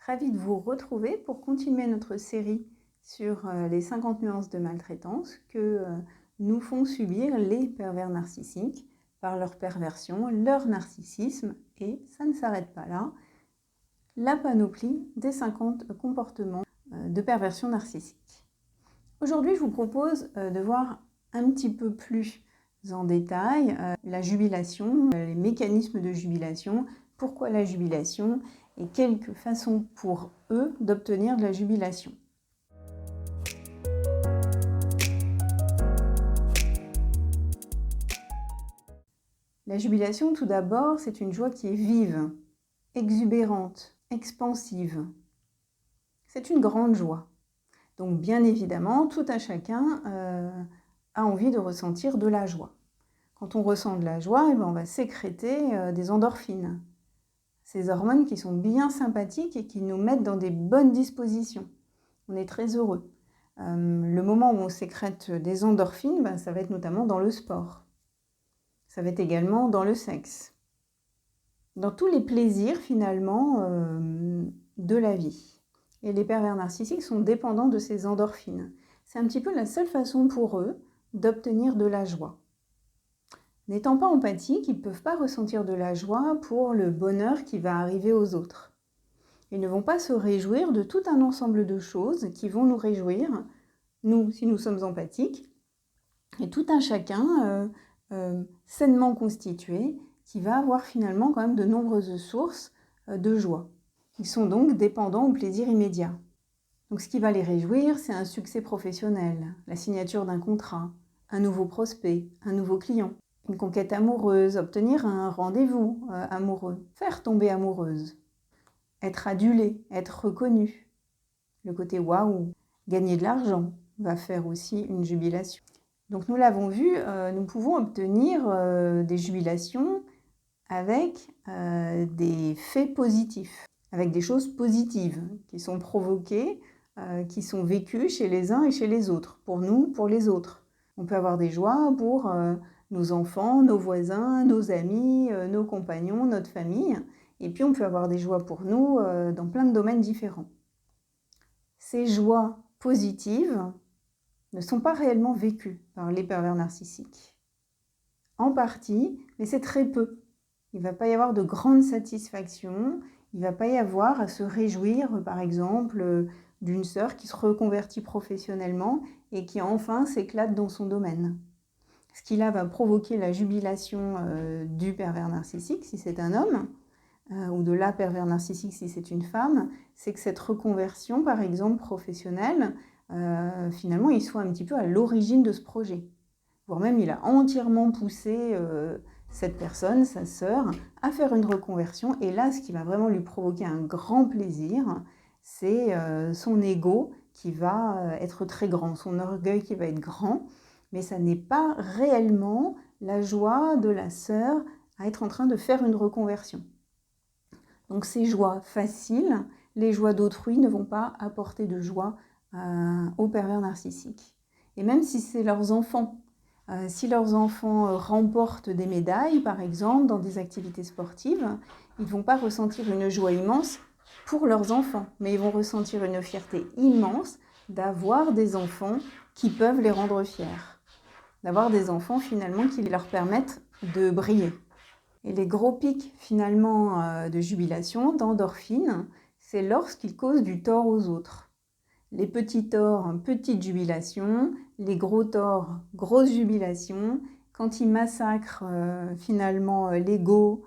Ravie de vous retrouver pour continuer notre série sur les 50 nuances de maltraitance que nous font subir les pervers narcissiques par leur perversion, leur narcissisme, et ça ne s'arrête pas là, la panoplie des 50 comportements de perversion narcissique. Aujourd'hui, je vous propose de voir un petit peu plus en détail la jubilation, les mécanismes de jubilation, pourquoi la jubilation et quelques façons pour eux d'obtenir de la jubilation. La jubilation, tout d'abord, c'est une joie qui est vive, exubérante, expansive. C'est une grande joie. Donc bien évidemment, tout un chacun a envie de ressentir de la joie. Quand on ressent de la joie, on va sécréter des endorphines. Ces hormones qui sont bien sympathiques et qui nous mettent dans des bonnes dispositions. On est très heureux. Le moment où on sécrète des endorphines, ça va être notamment dans le sport. Ça va être également dans le sexe. Dans tous les plaisirs, finalement, de la vie. Et les pervers narcissiques sont dépendants de ces endorphines. C'est un petit peu la seule façon pour eux d'obtenir de la joie. N'étant pas empathiques, ils ne peuvent pas ressentir de la joie pour le bonheur qui va arriver aux autres. Ils ne vont pas se réjouir de tout un ensemble de choses qui vont nous réjouir, nous, si nous sommes empathiques, et tout un chacun sainement constitué qui va avoir finalement quand même de nombreuses sources de joie. Ils sont donc dépendants au plaisir immédiat. Donc ce qui va les réjouir, c'est un succès professionnel, la signature d'un contrat, un nouveau prospect, un nouveau client, une conquête amoureuse, obtenir un rendez-vous amoureux, faire tomber amoureuse, être adulé, être reconnu. Le côté waouh, gagner de l'argent va faire aussi une jubilation. Donc nous l'avons vu, nous pouvons obtenir des jubilations avec des faits positifs, avec des choses positives qui sont provoquées, qui sont vécues chez les uns et chez les autres, pour nous, pour les autres. On peut avoir des joies pour nos enfants, nos voisins, nos amis, nos compagnons, notre famille, et puis on peut avoir des joies pour nous dans plein de domaines différents. Ces joies positives ne sont pas réellement vécues par les pervers narcissiques. En partie, mais c'est très peu. Il ne va pas y avoir de grande satisfaction, il ne va pas y avoir à se réjouir, par exemple, d'une sœur qui se reconvertit professionnellement et qui enfin s'éclate dans son domaine. Ce qui là va provoquer la jubilation du pervers narcissique, si c'est un homme, ou de la pervers narcissique si c'est une femme, c'est que cette reconversion, par exemple, professionnelle, finalement, il soit un petit peu à l'origine de ce projet. Voire même, il a entièrement poussé cette personne, sa sœur, à faire une reconversion. Et là, ce qui va vraiment lui provoquer un grand plaisir, c'est son ego qui va être très grand, son orgueil qui va être grand. Mais ça n'est pas réellement la joie de la sœur à être en train de faire une reconversion. Donc ces joies faciles, les joies d'autrui ne vont pas apporter de joie aux pervers narcissiques. Et même si c'est leurs enfants, si leurs enfants remportent des médailles, par exemple, dans des activités sportives, ils ne vont pas ressentir une joie immense pour leurs enfants, mais ils vont ressentir une fierté immense d'avoir des enfants qui peuvent les rendre fiers, d'avoir des enfants finalement qui leur permettent de briller. Et les gros pics finalement de jubilation, d'endorphine, c'est lorsqu'ils causent du tort aux autres. Les petits torts, petite jubilation, les gros torts, grosse jubilation. Quand ils massacrent finalement l'ego,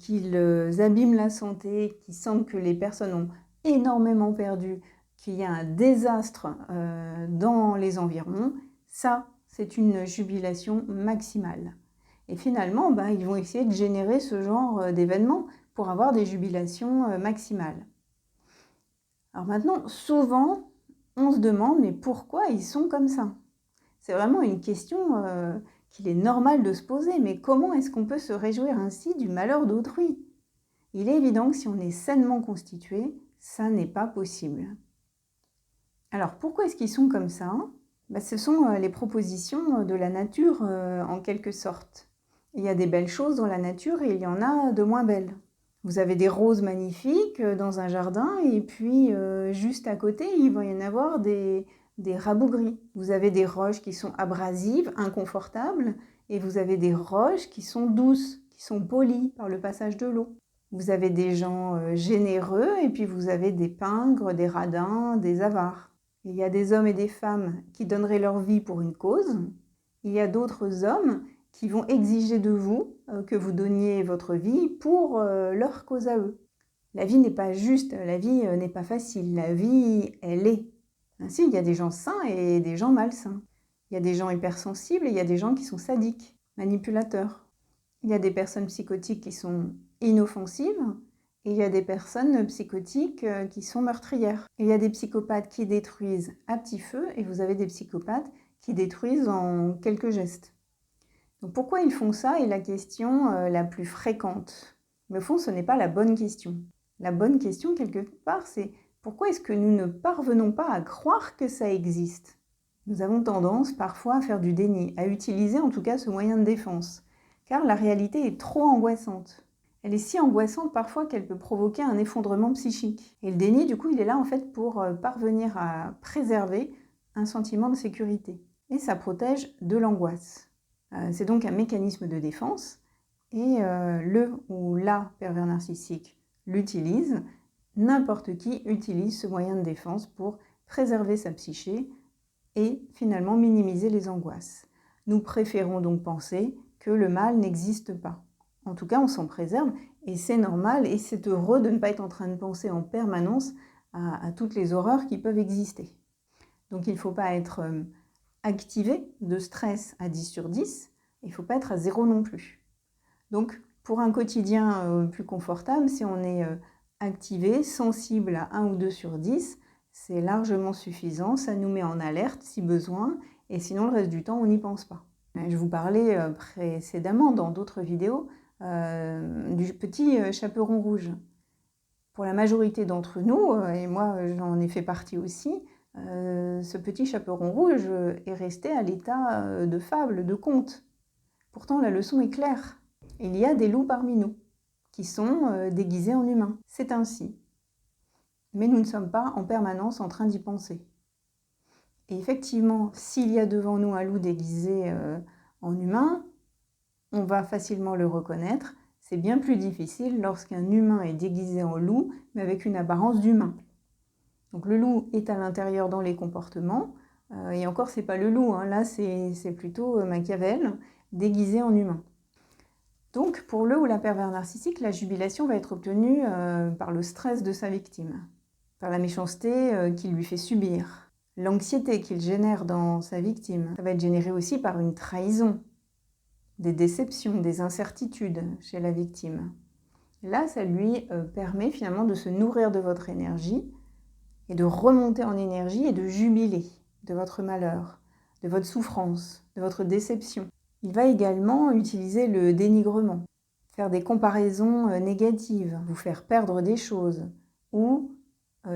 qu'ils abîment la santé, qu'ils sentent que les personnes ont énormément perdu, qu'il y a un désastre dans les environs, ça, c'est une jubilation maximale. Et finalement, ils vont essayer de générer ce genre d'événements pour avoir des jubilations maximales. Alors maintenant, souvent, on se demande, mais pourquoi ils sont comme ça? C'est vraiment une question qu'il est normal de se poser, mais comment est-ce qu'on peut se réjouir ainsi du malheur d'autrui? Il est évident que si on est sainement constitué, ça n'est pas possible. Alors pourquoi est-ce qu'ils sont comme ça? Ce sont les propositions de la nature en quelque sorte. Il y a des belles choses dans la nature et il y en a de moins belles. Vous avez des roses magnifiques dans un jardin et puis juste à côté, il va y en avoir des rabougris. Vous avez des roches qui sont abrasives, inconfortables, et vous avez des roches qui sont douces, qui sont polies par le passage de l'eau. Vous avez des gens généreux et puis vous avez des pingres, des radins, des avares. Il y a des hommes et des femmes qui donneraient leur vie pour une cause. Il y a d'autres hommes qui vont exiger de vous que vous donniez votre vie pour leur cause à eux. La vie n'est pas juste, la vie n'est pas facile, la vie, elle est. Ainsi, il y a des gens sains et des gens malsains. Il y a des gens hypersensibles et il y a des gens qui sont sadiques, manipulateurs. Il y a des personnes psychotiques qui sont inoffensives et il y a des personnes psychotiques qui sont meurtrières. Il y a des psychopathes qui détruisent à petit feu et vous avez des psychopathes qui détruisent en quelques gestes. Donc pourquoi ils font ça est la question la plus fréquente. Mais au fond, ce n'est pas la bonne question. La bonne question, quelque part, c'est pourquoi est-ce que nous ne parvenons pas à croire que ça existe? Nous avons tendance parfois à faire du déni, à utiliser en tout cas ce moyen de défense, car la réalité est trop angoissante. Elle est si angoissante parfois qu'elle peut provoquer un effondrement psychique. Et le déni, du coup, il est là en fait pour parvenir à préserver un sentiment de sécurité. Et ça protège de l'angoisse. C'est donc un mécanisme de défense et le ou la pervers narcissique l'utilise. N'importe qui utilise ce moyen de défense pour préserver sa psyché et finalement minimiser les angoisses. Nous préférons donc penser que le mal n'existe pas. En tout cas, on s'en préserve et c'est normal et c'est heureux de ne pas être en train de penser en permanence à toutes les horreurs qui peuvent exister. Donc il ne faut pas être activé de stress à 10 sur 10, il ne faut pas être à 0 non plus. Donc pour un quotidien plus confortable, si on est activé, sensible à 1 ou 2 sur 10, c'est largement suffisant, ça nous met en alerte si besoin, et sinon le reste du temps on n'y pense pas. Je vous parlais précédemment dans d'autres vidéos du petit chaperon rouge. Pour la majorité d'entre nous, et moi j'en ai fait partie aussi, ce petit chaperon rouge est resté à l'état de fable, de conte. Pourtant la leçon est claire. Il y a des loups parmi nous qui sont déguisés en humains. C'est ainsi. Mais nous ne sommes pas en permanence en train d'y penser. Et effectivement, s'il y a devant nous un loup déguisé en humain, on va facilement le reconnaître. C'est bien plus difficile lorsqu'un humain est déguisé en loup, mais avec une apparence d'humain. Donc le loup est à l'intérieur dans les comportements, et encore c'est pas le loup, hein, là c'est plutôt Machiavel déguisé en humain. Donc pour le ou la pervers narcissique, la jubilation va être obtenue par le stress de sa victime, par la méchanceté qu'il lui fait subir, l'anxiété qu'il génère dans sa victime. Ça va être généré aussi par une trahison, des déceptions, des incertitudes chez la victime. Là, ça lui permet finalement de se nourrir de votre énergie et de remonter en énergie et de jubiler de votre malheur, de votre souffrance, de votre déception. Il va également utiliser le dénigrement, faire des comparaisons négatives, vous faire perdre des choses ou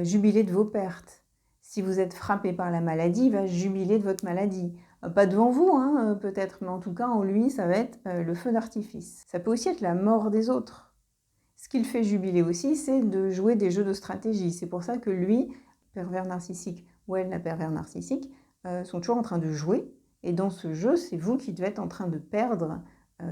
jubiler de vos pertes. Si vous êtes frappé par la maladie, il va jubiler de votre maladie. Pas devant vous, hein, peut-être, mais en tout cas, en lui, ça va être le feu d'artifice. Ça peut aussi être la mort des autres. Ce qu'il fait jubiler aussi, c'est de jouer des jeux de stratégie. C'est pour ça que lui, pervers narcissique, ou elle, la pervers narcissique, sont toujours en train de jouer. Et dans ce jeu, c'est vous qui devez être en train de perdre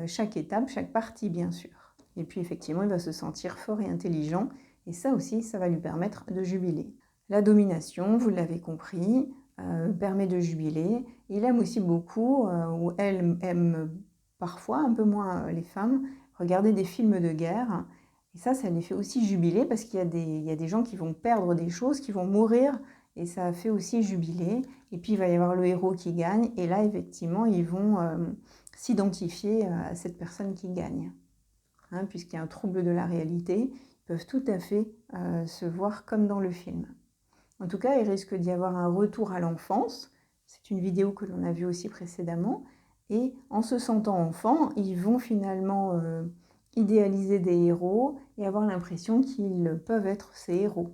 chaque étape, chaque partie, bien sûr. Et puis, effectivement, il va se sentir fort et intelligent. Et ça aussi, ça va lui permettre de jubiler. La domination, vous l'avez compris, permet de jubiler. Il aime aussi beaucoup, ou elle aime parfois, un peu moins les femmes, regarder des films de guerre. Et ça les fait aussi jubiler parce qu'il y a des gens qui vont perdre des choses, qui vont mourir, et ça fait aussi jubiler. Et puis il va y avoir le héros qui gagne, et là effectivement ils vont s'identifier à cette personne qui gagne. Hein, puisqu'il y a un trouble de la réalité, ils peuvent tout à fait se voir comme dans le film. En tout cas, il risque d'y avoir un retour à l'enfance. C'est une vidéo que l'on a vue aussi précédemment. Et en se sentant enfant, ils vont finalement idéaliser des héros et avoir l'impression qu'ils peuvent être ces héros.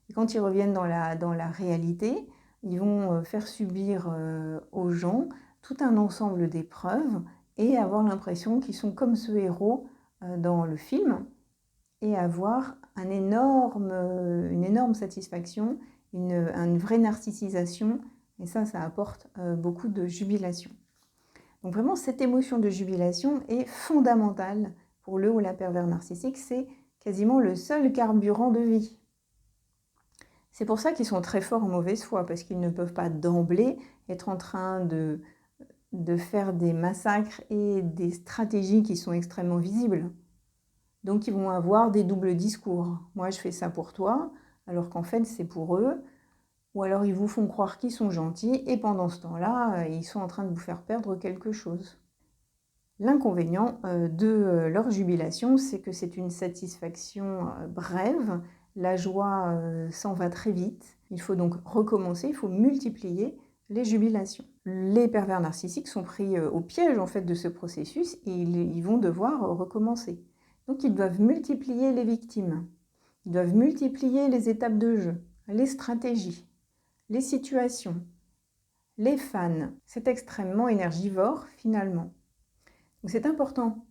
Et quand ils reviennent dans la réalité, ils vont faire subir aux gens tout un ensemble d'épreuves et avoir l'impression qu'ils sont comme ce héros dans le film. et avoir une énorme satisfaction, une vraie narcissisation, et ça apporte beaucoup de jubilation. Donc vraiment, cette émotion de jubilation est fondamentale pour le ou la pervers narcissique, c'est quasiment le seul carburant de vie. C'est pour ça qu'ils sont très forts en mauvaise foi, parce qu'ils ne peuvent pas d'emblée être en train de faire des massacres et des stratégies qui sont extrêmement visibles. Donc ils vont avoir des doubles discours. Moi je fais ça pour toi, alors qu'en fait c'est pour eux. Ou alors ils vous font croire qu'ils sont gentils et pendant ce temps-là, ils sont en train de vous faire perdre quelque chose. L'inconvénient de leur jubilation, c'est que c'est une satisfaction brève. La joie s'en va très vite. Il faut donc recommencer, il faut multiplier les jubilations. Les pervers narcissiques sont pris au piège en fait de ce processus et ils vont devoir recommencer. Donc ils doivent multiplier les victimes. Ils doivent multiplier les étapes de jeu, les stratégies, les situations, les fans. C'est extrêmement énergivore finalement. Donc c'est important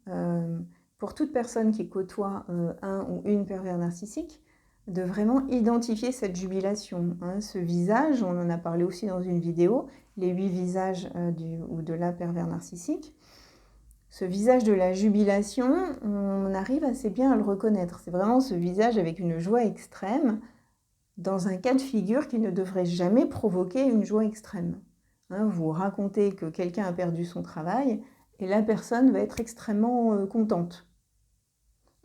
pour toute personne qui côtoie un ou une pervers narcissique de vraiment identifier cette jubilation. Ce visage, on en a parlé aussi dans une vidéo, les 8 visages ou de la pervers narcissique. Ce visage de la jubilation, on arrive assez bien à le reconnaître. C'est vraiment ce visage avec une joie extrême, dans un cas de figure qui ne devrait jamais provoquer une joie extrême. Vous racontez que quelqu'un a perdu son travail, et la personne va être extrêmement contente.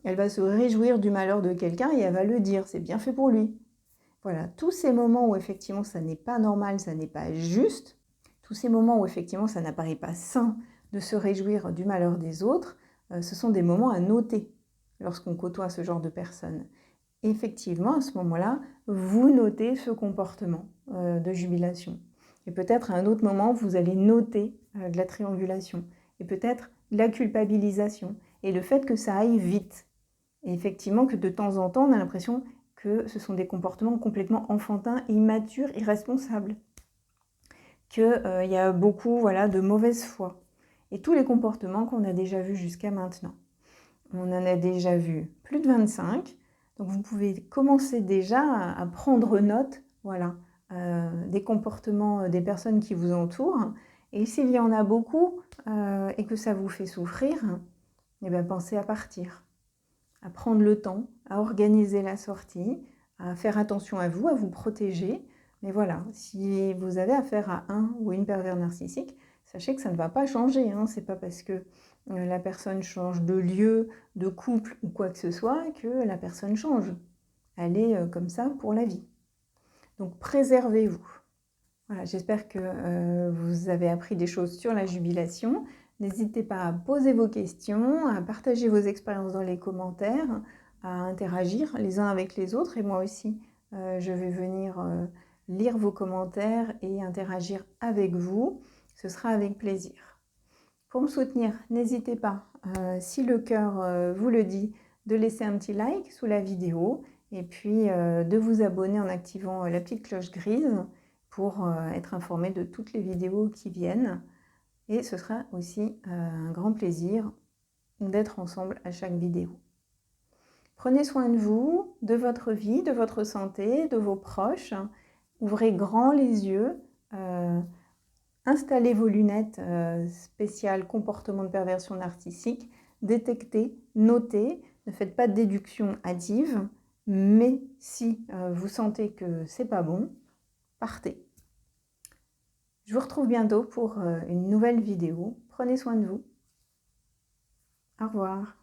Elle va se réjouir du malheur de quelqu'un et elle va le dire, c'est bien fait pour lui. Voilà, tous ces moments où effectivement ça n'est pas normal, ça n'est pas juste, tous ces moments où effectivement ça n'apparaît pas sain de se réjouir du malheur des autres, ce sont des moments à noter lorsqu'on côtoie ce genre de personnes. Effectivement, à ce moment-là, vous notez ce comportement de jubilation. Et peut-être à un autre moment, vous allez noter de la triangulation. Et peut-être la culpabilisation. Et le fait que ça aille vite. Et effectivement, que de temps en temps, on a l'impression que ce sont des comportements complètement enfantins, immatures, irresponsables. Qu'il y a beaucoup de mauvaise foi. Et tous les comportements qu'on a déjà vus jusqu'à maintenant. On en a déjà vu plus de 25. Donc vous pouvez commencer déjà à prendre note des comportements des personnes qui vous entourent. Et s'il y en a beaucoup et que ça vous fait souffrir, eh bien pensez à partir, à prendre le temps, à organiser la sortie, à faire attention à vous protéger. Mais voilà, si vous avez affaire à un ou une pervers narcissique, sachez que ça ne va pas changer. C'est pas parce que la personne change de lieu, de couple ou quoi que ce soit que la personne change. Elle est comme ça pour la vie. Donc préservez-vous. Voilà, j'espère que vous avez appris des choses sur la jubilation. N'hésitez pas à poser vos questions, à partager vos expériences dans les commentaires, à interagir les uns avec les autres. Et moi aussi, je vais venir lire vos commentaires et interagir avec vous. Ce sera avec plaisir. Pour me soutenir, n'hésitez pas, si le cœur vous le dit, de laisser un petit like sous la vidéo et puis de vous abonner en activant la petite cloche grise pour être informé de toutes les vidéos qui viennent. Et ce sera aussi un grand plaisir d'être ensemble à chaque vidéo. Prenez soin de vous, de votre vie, de votre santé, de vos proches. Ouvrez grand les yeux. Installez vos lunettes spéciales comportement de perversion narcissique. Détectez, notez. Ne faites pas de déduction hâtive. Mais si vous sentez que c'est pas bon, partez. Je vous retrouve bientôt pour une nouvelle vidéo. Prenez soin de vous. Au revoir.